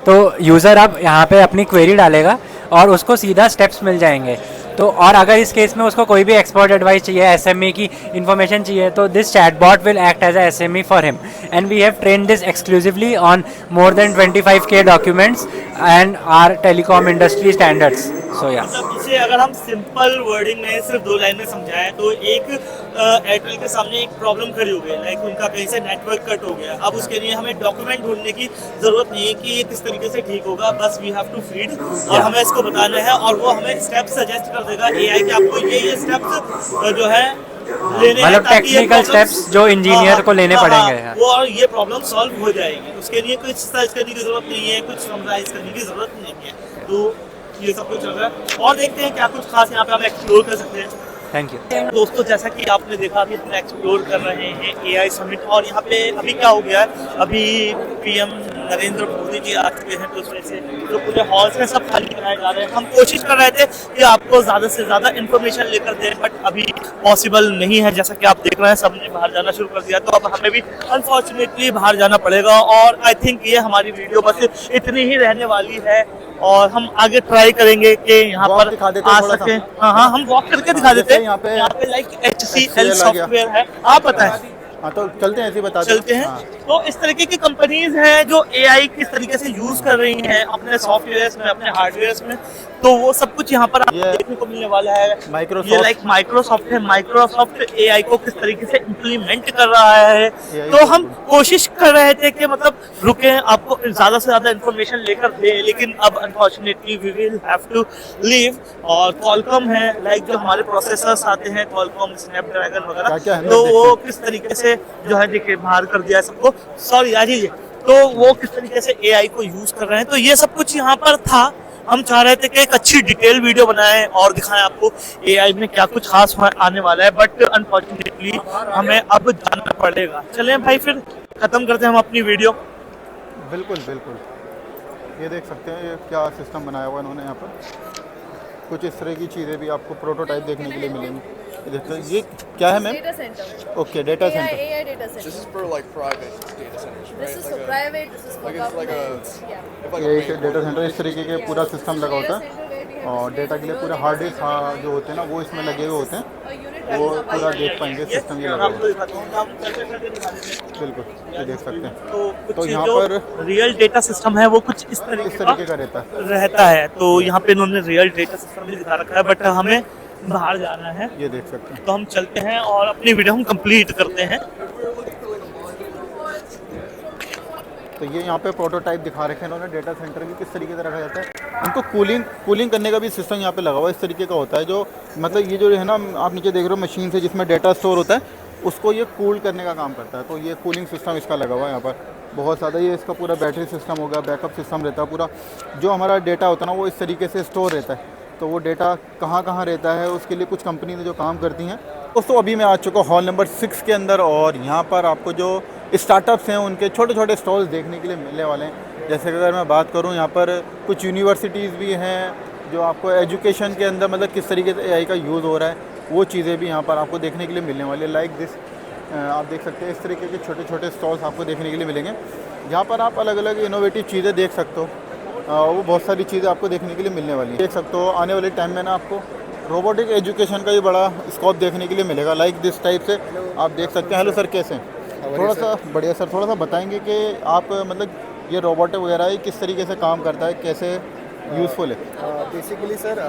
तो यूज़र अब यहाँ पे अपनी क्वेरी डालेगा और उसको सीधा स्टेप्स मिल जाएंगे। तो और अगर इस केस में उसको कोई भी एक्सपर्ट एडवाइस चाहिए, SME की इन्फॉर्मेशन चाहिए, तो this chatbot will act as a SME for him. And we have train this exclusively on more than 25K documents and our telecom industry standards. So yeah मतलब इसे अगर हम simple wording में सिर्फ 2 line में समझाएं तो एक एयरटेल के सामने एक प्रॉब्लम खड़ी हो गई, लाइक उनका कहीं से नेटवर्क कट हो गया। अब उसके लिए हमें डॉक्यूमेंट ढूंढने की जरूरत नहीं है कि ये किस तरीके से ठीक होगा, बस वी हैव टू फीड और हमें इसको बताना है और वो हमें स्टेप सजेस्ट कर देगा AI कि आपको ये स्टेप्स जो है लेने, मतलब टेक्निकल स्टेप्स जो इंजीनियर को लेने पड़ेंगे, वो और ये प्रॉब्लम सॉल्व हो जाएगी। उसके लिए कुछ सर्च करने की जरूरत नहीं है, कुछ समराइज करने की जरूरत नहीं है। तो ये सब कुछ चल रहा है और देखते हैं क्या कुछ खास यहाँ पे हम एक्सप्लोर कर सकते हैं। थैंक यू दोस्तों, जैसा कि आपने देखा अभी हम एक्सप्लोर कर रहे हैं AI समिट, और यहाँ पे अभी क्या हो गया है, अभी PM नरेंद्र मोदी जी आ चुके हैं, तो उस वजह से जो पूरे हॉल्स हैं सब खाली कराए जा रहे हैं। हम कोशिश कर रहे थे कि आपको ज़्यादा से ज़्यादा इन्फॉर्मेशन लेकर दें, बट अभी पॉसिबल नहीं है। जैसा कि आप देख रहे हैं सबने बाहर जाना शुरू कर दिया, तो अब हमें भी अनफॉर्चुनेटली बाहर जाना पड़ेगा। और आई थिंक ये हमारी वीडियो बस इतनी ही रहने वाली है, और हम आगे ट्राई करेंगे कि यहाँ पर आ सके। हाँ, हम वॉक करके दिखा देते हैं। यहाँ पे लाइक HCL सॉफ्टवेयर है, आप बताएं। हाँ, तो चलते हैं, ऐसे ही बता चलते हैं। तो इस तरीके की कंपनीज हैं जो AI किस तरीके से यूज कर रही हैं अपने सॉफ्टवेयर्स में, अपने हार्डवेयर्स में, तो वो सब कुछ यहाँ पर आपको देखने को मिलने वाला है। ये लाइक माइक्रोसॉफ्ट है, माइक्रोसॉफ्ट AI को किस तरीके से इम्प्लीमेंट कर रहा है। तो हम कोशिश कर रहे थे कि मतलब रुके, आपको ज्यादा से ज्यादा इन्फॉर्मेशन लेकर दे, लेकिन अब unfortunately we will have to leave. और कॉलकॉम है, लाइक जो हमारे प्रोसेसर्स आते हैं कॉलकॉम, स्नैपड्रैगन वगैरह, तो वो किस तरीके से जो है देखिए बाहर कर दिया है सबको। सॉरी आ जाइए। तो वो किस तरीके से AI को यूज कर रहे हैं, तो ये सब कुछ यहाँ पर था। हम चाह रहे थे कि एक अच्छी डिटेल वीडियो बनाएं और दिखाएं आपको AI में क्या कुछ खास आने वाला है, बट अनफॉर्चुनेटली हमें अब जाना पड़ेगा। चलें भाई, फिर खत्म करते हैं हम अपनी वीडियो। बिल्कुल बिल्कुल, ये देख सकते हैं ये क्या सिस्टम बनाया हुआ इन्होंने यहाँ पर। कुछ इस तरह की चीज़ें भी आपको प्रोटोटाइप देखने के लिए मिलेंगी। ये क्या है ma'am? Data center. Okay, data centre. AI data center. This is for like private data centers, right? This is like for a, private. This is for like it's like government. a, Yeah. it's like a ये main data one. Centre इस तरीके के पूरा system लगा होता है, और data के लिए पूरे हार्ड डिस्क जो होते हैं ना वो इसमें लगे हुए होते हैं, वो पूरा देख पाएंगे सिस्टम ये लगा हुआ है। बिल्कुल, ये देख सकते हैं। तो यहाँ पर रियल डेटा सिस्टम है वो कुछ इस तरीके का रहता है। तो यहाँ पे इन्होंने रियल डेटा सिस्टम भी दिखा रखा है, बट हमें बाहर जाना है, ये देख सकते हैं। तो हम चलते हैं और अपनी वीडियो हम कंप्लीट करते हैं। तो ये यहाँ पे प्रोटोटाइप दिखा रखे हैं इन्होंने डेटा सेंटर की, किस तरीके से रखा जाता है। इनको कूलिंग करने का भी सिस्टम यहाँ पे लगा हुआ है, इस तरीके का होता है। जो मतलब ये जो है ना, आप नीचे देख रहे हो मशीन से जिसमें डेटा स्टोर होता है, उसको ये कूल करने का काम करता है। तो ये कूलिंग सिस्टम इसका लगा हुआ है यहाँ पर बहुत ज़्यादा। ये इसका पूरा बैटरी सिस्टम होगा, बैकअप सिस्टम रहता है पूरा। जो हमारा डेटा होता है ना वो इस तरीके से स्टोर रहता है। तो वो डेटा कहाँ कहाँ रहता है उसके लिए कुछ कंपनी ने जो काम करती हैं। दोस्तों, अभी मैं आ चुका हूँ हॉल नंबर 6 के अंदर, और यहाँ पर आपको जो स्टार्टअप्स हैं उनके छोटे छोटे स्टॉल्स देखने के लिए मिलने वाले हैं। जैसे कि अगर मैं बात करूँ, यहाँ पर कुछ यूनिवर्सिटीज़ भी हैं जो आपको एजुकेशन के अंदर मतलब किस तरीके से AI का यूज़ हो रहा है, वो चीज़ें भी यहाँ पर आपको देखने के लिए मिलने वाली है। लाइक दिस आप देख सकते हैं इस तरीके के छोटे छोटे स्टॉल्स आपको देखने के लिए मिलेंगे, जहाँ पर आप अलग अलग इनोवेटिव चीज़ें देख सकते हो। वो बहुत सारी चीज़ें आपको देखने के लिए मिलने वाली है। देख सकते हो आने वाले टाइम में ना आपको रोबोटिक एजुकेशन का भी बड़ा स्कोप देखने के लिए मिलेगा, लाइक दिस टाइप से आप देख सकते हैं। हेलो सर, कैसे हैं? थोड़ा सा बढ़िया सर, थोड़ा सा बताएंगे कि आप मतलब ये रोबोट वगैरह है किस तरीके से काम करता है, कैसे यूज़फुल है? Basically sir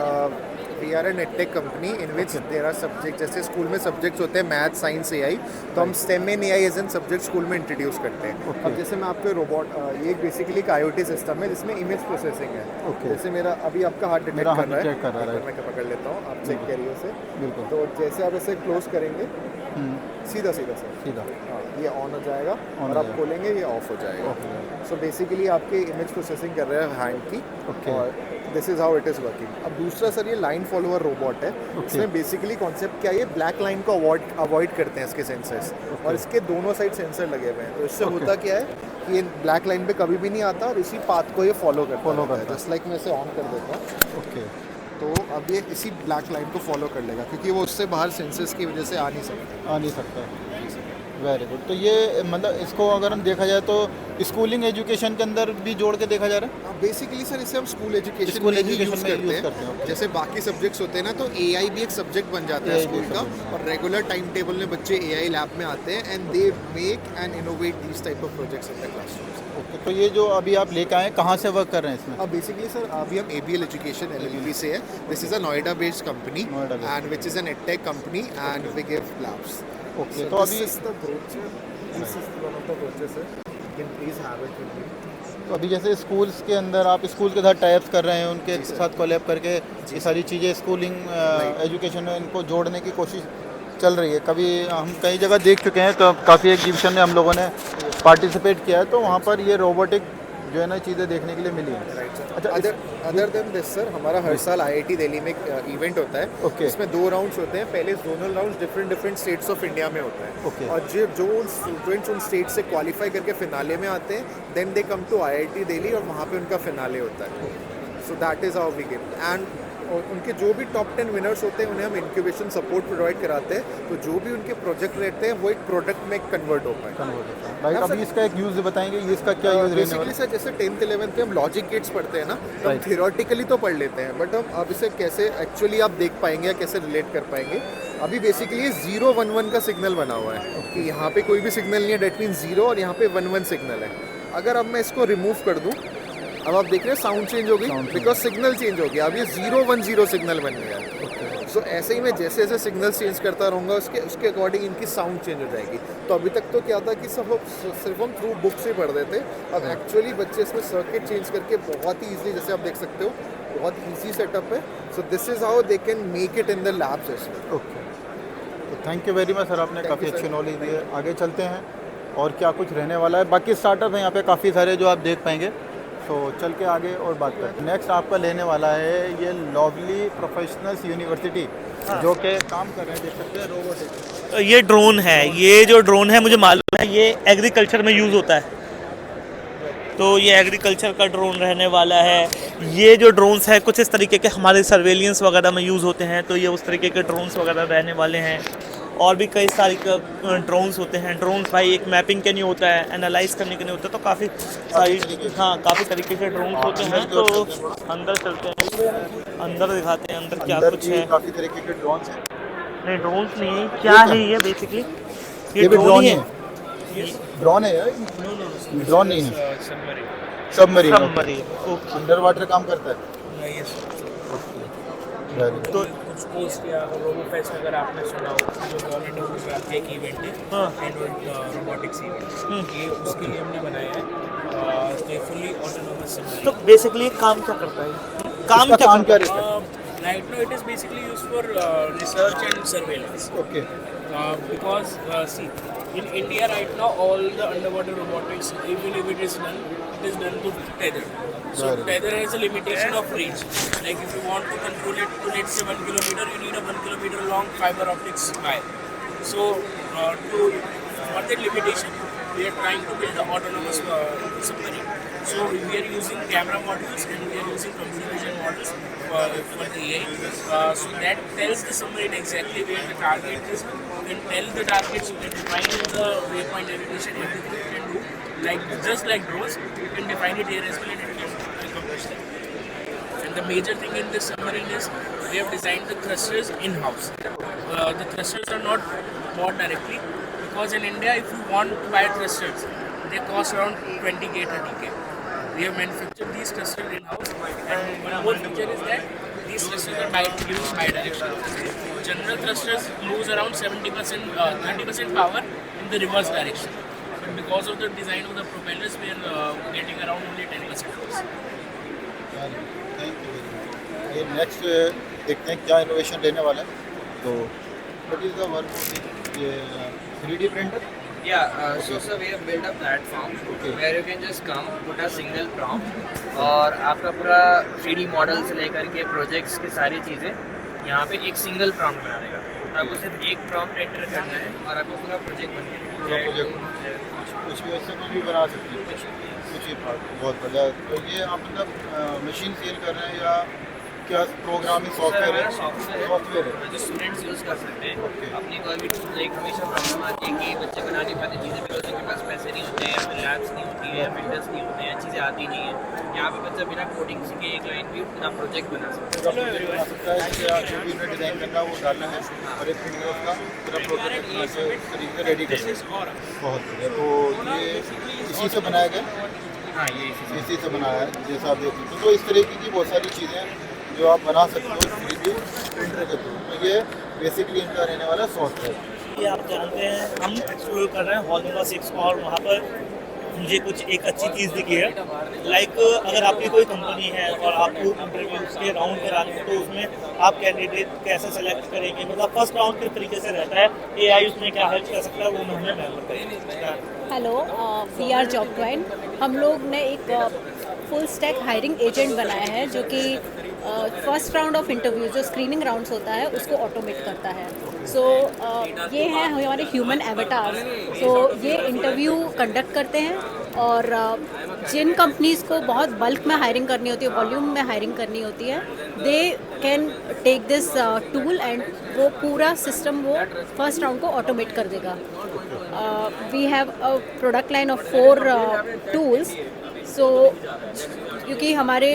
we are an edtech company in which there are subject, जैसे स्कूल में सब्जेक्ट्स होते हैं मैथ, साइंस, एआई, तो हम STEM in AI as an subject school में इंट्रोड्यूस करते हैं। अब जैसे मैं आपको रोबोट, ये एक बेसिकली एक आईओटी सिस्टम है जिसमें इमेज प्रोसेसिंग है। जैसे मेरा अभी आपका हार्ट डिटेक्ट कर रहा है, मैं पकड़ लेता हूँ, आप चेक करिए उसे। बिल्कुल। तो जैसे आप इसे क्लोज करेंगे सीधा सीधा हाँ, ये ऑन हो जाएगा और आप खोलेंगे ये ऑफ हो जाएगा। सो बेसिकली आपके इमेज प्रोसेसिंग कर रहे हैं हैंड की, और this is how it is working. अब दूसरा सर ये लाइन फॉलोअर रोबोट है। इसमें बेसिकली कॉन्सेप्ट क्या है, ये ब्लैक लाइन को अवॉइड करते हैं इसके सेंसर्स, और इसके दोनों साइड सेंसर लगे हुए हैं। तो इससे होता क्या है कि ये ब्लैक लाइन पे कभी भी नहीं आता और इसी पाथ को ये फॉलो करता है। जस्ट लाइक मैं इसे ऑन कर देता हूँ। ओके, तो अब ये इसी ब्लैक लाइन को फॉलो कर लेगा, क्योंकि वो उससे बाहर सेंसर्स की वजह से आ नहीं सकता। Very good. तो ये मतलब इसको अगर हम देखा जाए तो स्कूलिंग एजुकेशन के अंदर भी जोड़ के देखा जा रहा है। बेसिकली सर इसे हम स्कूल एजुकेशन में यूज़ करते हैं। जैसे बाकी सब्जेक्ट्स होते हैं ना, तो एआई भी एक सब्जेक्ट बन जाता है स्कूल का, और रेगुलर टाइम टेबल में बच्चे एआई लैब में आते हैं and they make and innovate these type of projects in the classrooms. Okay, तो ये जो अभी आप लेके आए कहाँ से वर्क कर रहे हैं इसमें? अब बेसिकली सर अभी हम ABL एजुकेशन LLP से है। This is a Noida based company and which is an edtech company and we give labs. Okay, तो अभी तो अभी जैसे स्कूल्स के अंदर आप स्कूल के साथ टाइप्स कर रहे हैं, उनके साथ कोलैब करके ये सारी चीज़ें स्कूलिंग एजुकेशन में इनको जोड़ने की कोशिश चल रही है। कभी हम कई जगह देख चुके हैं, तो काफ़ी एग्जीबिशन में हम लोगों ने पार्टिसिपेट किया है, तो वहाँ पर ये रोबोटिक जो है ना चीज़ें देखने के लिए मिली हैं। अच्छा, अदर देन दिस सर हमारा हर साल IIT दिल्ली में एक इवेंट होता है। इसमें 2 राउंड्स होते हैं। पहले zonal rounds different states of India में होता है, और जो स्टूडेंट्स उन स्टेट से क्वालिफाई करके फिनाले में आते हैं, then they come to IIT Delhi और वहाँ पे उनका फिनाले होता है। So that is how we give. And और उनके जो भी टॉप 10 विनर्स होते हैं उन्हें हम इंक्यूबेशन सपोर्ट प्रोवाइड कराते हैं, तो जो भी उनके प्रोजेक्ट रहते हैं वो एक प्रोडक्ट में कन्वर्ट हो पाए। राइट, अभी इसका एक यूज़ बताएंगे, इसका क्या यूज़ रहने वाला है? सर जैसे 10th 11th में हम लॉजिक गेट्स पढ़ते हैं ना, तो हम थियोरेटिकली तो पढ़ लेते हैं, बट हम अब इसे कैसे एक्चुअली आप देख पाएंगे या कैसे रिलेट कर पाएंगे। अभी बेसिकली 0-1-1 का सिग्नल बना हुआ है कि यहाँ पे कोई भी सिग्नल नहीं है, डेट मीन 0, और यहाँ पे 1-1 सिग्नल है। अगर अब मैं इसको रिमूव कर दूँ, अब आप देख रहे हैं साउंड चेंज हो गई, बिकॉज सिग्नल चेंज हो गया। अब ये 0-1-0 सिग्नल बन गया है। सो ऐसे ही मैं जैसे जैसे सिग्नल चेंज करता रहूँगा उसके अकॉर्डिंग इनकी साउंड चेंज हो जाएगी। तो अभी तक तो क्या था कि सिर्फ हम थ्रू बुक से पढ़ देते, अब एक्चुअली बच्चे इसमें सर्किट चेंज करके बहुत ही ईजिली, जैसे आप देख सकते हो, बहुत ईजी सेटअप है। So this is how they can make it in the labs as well. Okay, तो thank you very much sir, आपने काफ़ी अच्छी नॉलेज दी है। आगे चलते हैं और क्या कुछ रहने वाला है। बाकी स्टार्टअप हैं यहाँ पे काफ़ी सारे जो आप देख पाएंगे, तो चल के आगे और बात करते हैं। नेक्स्ट आपका लेने वाला है ये लवली प्रोफेशनल्स यूनिवर्सिटी, जो कि काम कर रहे हैं, देख सकते हैं रोबोटिक। ये ड्रोन है, ये जो ड्रोन है मुझे मालूम है ये एग्रीकल्चर में यूज़ होता है, तो ये एग्रीकल्चर का ड्रोन रहने वाला है। ये जो ड्रोन्स है कुछ इस तरीके के हमारे सर्वेलियंस वगैरह में यूज़ होते हैं, तो ये उस तरीके के ड्रोन्स वगैरह रहने वाले हैं। और भी कई सारे ड्रोन्स होते हैं। ड्रोन्स भाई एक मैपिंग के नहीं होता है, एनालाइज करने के नहीं होता, तो काफ़ी सारी काफ़ी तरीके के ड्रोन्स होते हैं। तो अंदर चलते हैं, अंदर दिखाते हैं अंदर क्या कुछ है। काफ़ी तरीके के ड्रोन्स हैं। नहीं ड्रोन्स नहीं है, क्या है ये बेसिकली? ये ड्रोन है, ड्रोन है यार, ड्रोन नहीं है, सबमरीन। अंडर वाटर काम करता है। तो कुछ पोस्ट या रोबोफेस्ट अगर आपने सुना हो, जो गवर्नमेंट ऑफ इंडिया का एक इवेंट है, एंड्रॉइड रोबोटिक्स इवेंट, ये उसके लिए हमने बनाया है फुली ऑटोनोमस सिस्टम। तो बेसिकली काम क्या करता है? काम क्या रहता है? Right now it is basically used for research and surveillance. Okay. Because see, in India right now all the underwater robotics, even if it is done to tether. So tether has a limitation of reach. Like if you want to control it to let's say 1 kilometer, you need a 1 kilometer long fiber optics wire. So for that limitation, we are trying to build an autonomous submarine. So we are using camera modules and we are using computer vision models for the AI. So that tells the submarine exactly where the target is. You can tell the targets, you can define the waypoint navigation, everything you can do. Like just like drones, you can define it here as well and it can accomplish that. And the major thing in this submarine is we have designed the thrusters in-house. The thrusters are not bought directly because in India, if you want to buy thrusters, they cost around 20k, 30k. We have manufactured these thrusters in-house, and one more feature is that these thrusters are used bi-directional. General thrusters lose around 70%, 30% power in the reverse direction. But because of the design of the propellers, we are getting around only 10% loss. ये next देखते हैं क्या innovation लेने वाला है। तो what is the work ये 3D printer? So sir, we have built a platform where you can just come, put a single prompt और आपका पूरा 3D मॉडल से लेकर के प्रोजेक्ट्स की सारी चीज़ें यहाँ पे एक सिंगल प्रॉम्प्ट बना देगा। आपको सिर्फ एक प्रॉम्प्ट एंटर करना है और आपको पूरा प्रोजेक्ट बन गया। कुछ भी ऐसे कुछ भी बना सकते हैं, कुछ ही बहुत बढ़िया। तो ये आप मतलब मशीन सेल कर रहे हैं या क्या प्रोग्रामिंग सॉफ्टवेयर है? सॉफ्टवेयर है जो स्टूडेंट्स यूज़ कर सकते हैं। अपनी कोई भी लाइक हमेशा प्रॉब्लम आती है कि बच्चे बना नहीं पाते चीज़ें बिकॉज उनके पास पैसे नहीं होते हैं, लैब्स नहीं होती है, मेंटर्स नहीं होते हैं, चीज़ें आती नहीं है। यहाँ पे बच्चा बिना कोडिंग सीखे एक लाइन भी पूरा प्रोजेक्ट बना सकता है। जो भी उन्हें डिज़ाइन करना है वो डालना है और एक प्रिंटर उसका पूरा प्रोजेक्ट तरीके से रेडी करना है। बहुत बढ़िया। तो ये इसी से बनाया गया? हाँ, ये इसी से बनाया है जैसा आप देख सकते हो। तो इस तरीके की बहुत सारी चीज़ें जो आप बना सकते हो 3D प्रिंटर के थ्रू। तो ये बेसिकली इनका रहने वाला सॉफ्टवेयर। ये आप जानते हैं हम एक्सप्लोर कर रहे हैं हॉल नंबर 6 और वहाँ पर मुझे कुछ एक अच्छी चीज़ दिखी है। लाइक अगर आपकी कोई कंपनी है और आपको इंटरव्यूज के राउंड कराने हैं तो उसमें आप कैंडिडेट कैसे सेलेक्ट करेंगे, मतलब फर्स्ट राउंड किस तरीके से रहता है, AI उसमें क्या हेल्प कर सकता है वो हमें मेंबर करेंगे। Hello, we are Jobquine. हम लोग ने एक फुल स्टैक हायरिंग एजेंट बनाया है जो कि फर्स्ट राउंड ऑफ इंटरव्यू जो स्क्रीनिंग राउंड्स होता है उसको ऑटोमेट करता है। सो ये हैं हमारे ह्यूमन एवेटार्स। सो ये इंटरव्यू कंडक्ट करते हैं और जिन कंपनीज़ को बहुत बल्क में हायरिंग करनी होती है, वॉल्यूम में हायरिंग करनी होती है, they can take this tool and वो पूरा सिस्टम वो फर्स्ट राउंड को ऑटोमेट कर देगा। We have a product line of 4 tools. So क्योंकि हमारे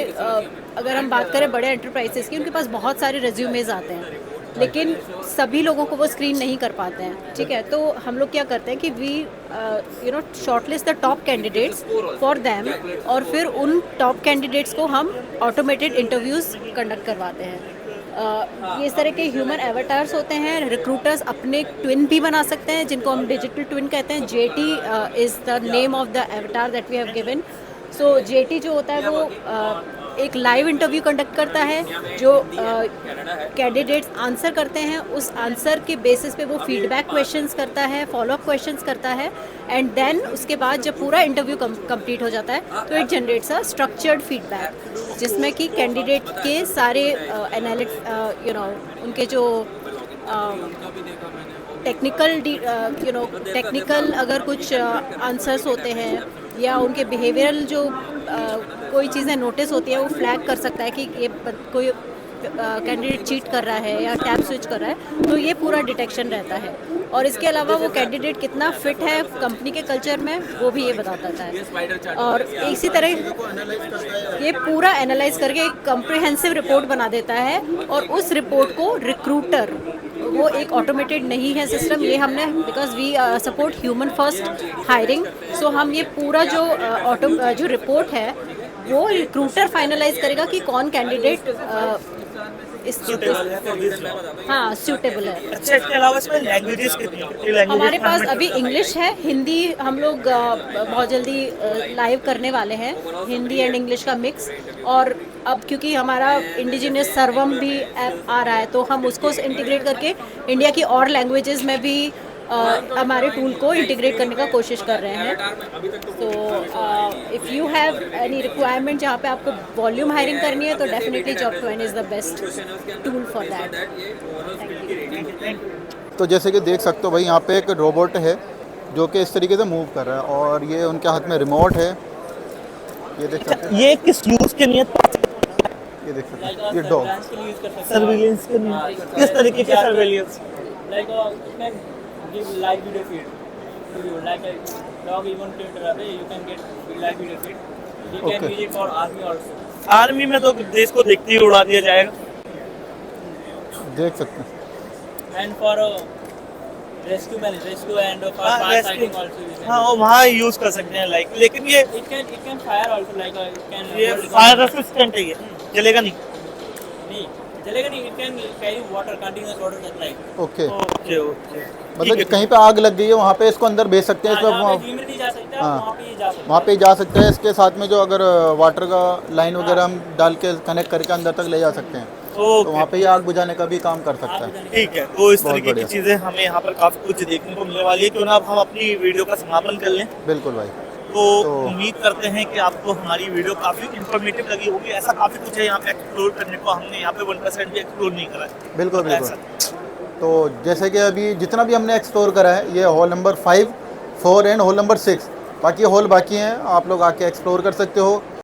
अगर हम बात करें बड़े एंटरप्राइजेस की, उनके पास बहुत सारे रेज्यूमेज आते हैं लेकिन सभी लोगों को वो स्क्रीन नहीं कर पाते हैं। ठीक है, तो हम लोग क्या करते हैं कि we shortlist the top candidates for them और फिर उन टॉप कैंडिडेट्स को हम ऑटोमेटेड इंटरव्यूज़ कंडक्ट करवाते हैं। ये इस तरह के ह्यूमन एवेटार्स होते हैं। रिक्रूटर्स अपने ट्विन भी बना सकते हैं जिनको हम डिजिटल ट्विन कहते हैं। JT is the name of the avatar that we have given. So JT जो होता है वो एक लाइव इंटरव्यू कंडक्ट करता है जो कैंडिडेट्स आंसर करते हैं, उस आंसर के बेसिस पे वो फीडबैक क्वेश्चंस करता है, फॉलोअप क्वेश्चंस करता है एंड देन उसके बाद जब पूरा इंटरव्यू कंप्लीट हो जाता है तो it generates a structured feedback जिसमें कि कैंडिडेट के सारे उनके जो टेक्निकल अगर कुछ आंसर्स होते हैं या उनके बिहेवियरल जो कोई चीज़ें नोटिस होती है वो फ्लैग कर सकता है कि ये कोई कैंडिडेट चीट कर रहा है या टैब स्विच कर रहा है, तो ये पूरा डिटेक्शन रहता है। और इसके अलावा वो कैंडिडेट कितना फिट है कंपनी के कल्चर में वो भी ये बताता है। और इसी तरह ये पूरा एनालाइज करके एक कॉम्प्रिहेंसिव रिपोर्ट बना देता है और उस रिपोर्ट को रिक्रूटर, वो एक ऑटोमेटेड नहीं है सिस्टम, ये हमने because we support human first hiring. So हम ये पूरा जो रिपोर्ट है वो रिक्रूटर फाइनलाइज करेगा कि कौन कैंडिडेट हाँ सूटेबल है। अच्छा, इसके अलावा इसमें लैंग्वेजेस कितनी? हमारे पास अभी इंग्लिश है, हिंदी हम लोग बहुत जल्दी लाइव करने वाले हैं, हिंदी एंड इंग्लिश का मिक्स। और अब क्योंकि हमारा इंडिजिनियस सर्वम भी ऐप आ रहा है तो हम उसको इंटीग्रेट करके इंडिया की और लैंग्वेजेस में भी हमारे टूल को इंटीग्रेट करने का कोशिश कर रहे हैं। तो if you have any requirement जहाँ पे आपको वॉल्यूम हायरिंग करनी है तो definitely Jobquine is the best tool for that. तो जैसे कि देख सकते हो भाई यहाँ पे एक रोबोट है जो कि इस तरीके से मूव कर रहा है और ये उनके हाथ में रिमोट है, ये देख सकते हैं। ये किस यूज के लिए? ये देख सकते हैं, ये डॉग सर्विलेंस के लिए। किस तरीके के surveillance? Like you can give live video feed to you. Like a dog even printer away, you can get live video feed. You can Okay. use it for army also. Army में तो देश को देखते ही उड़ा दिया जाएगा। देख सकते हैं। And for rescue and for हाँ, firefighting also. You can हाँ, use वो वहाँ यूज कर सकते हैं लाइक, लेकिन ये it. It can fire also like it can. ये फायर रेसिस्टेंट है, ये जलेगा नहीं। नहीं चलेगा नहीं. It can carry water, continuous water supply. Okay okay okay. मतलब कहीं पे आग लग गई है वहाँ पे इसको अंदर भेज सकते हैं, हाँ, इसको जहाँ पे जिम नहीं जा सकता, हाँ। वहाँ पे ही जा सकता है। वहाँ पे जा सकते हैं। इसके साथ में जो अगर वाटर का लाइन वगैरह हम डाल के कनेक्ट करके अंदर तक ले जा सकते हैं, तो वहाँ पे ही आग बुझाने का भी काम कर सकता है। ठीक है, तो इस बहुत तरीके की बढ़िया। चीजें हमें यहाँ पर काफी कुछ देखने को मिलने वाली है। क्यों ना अब हम अपनी वीडियो का समापन कर लें। बिल्कुल भाई। तो उम्मीद करते हैं कि आपको हमारी वीडियो काफी इंफॉर्मेटिव लगी होगी। ऐसा काफी कुछ है यहाँ पे एक्सप्लोर करने को, हमने यहाँ पे 1% भी एक्सप्लोर नहीं करा है। बिल्कुल बिल्कुल। तो जैसे कि अभी जितना भी हमने एक्सप्लोर करा है, ये hall number 5, 4 and hall number 6, बाकी हॉल बाकी हैं, आप लोग आके एक्सप्लोर कर सकते हो।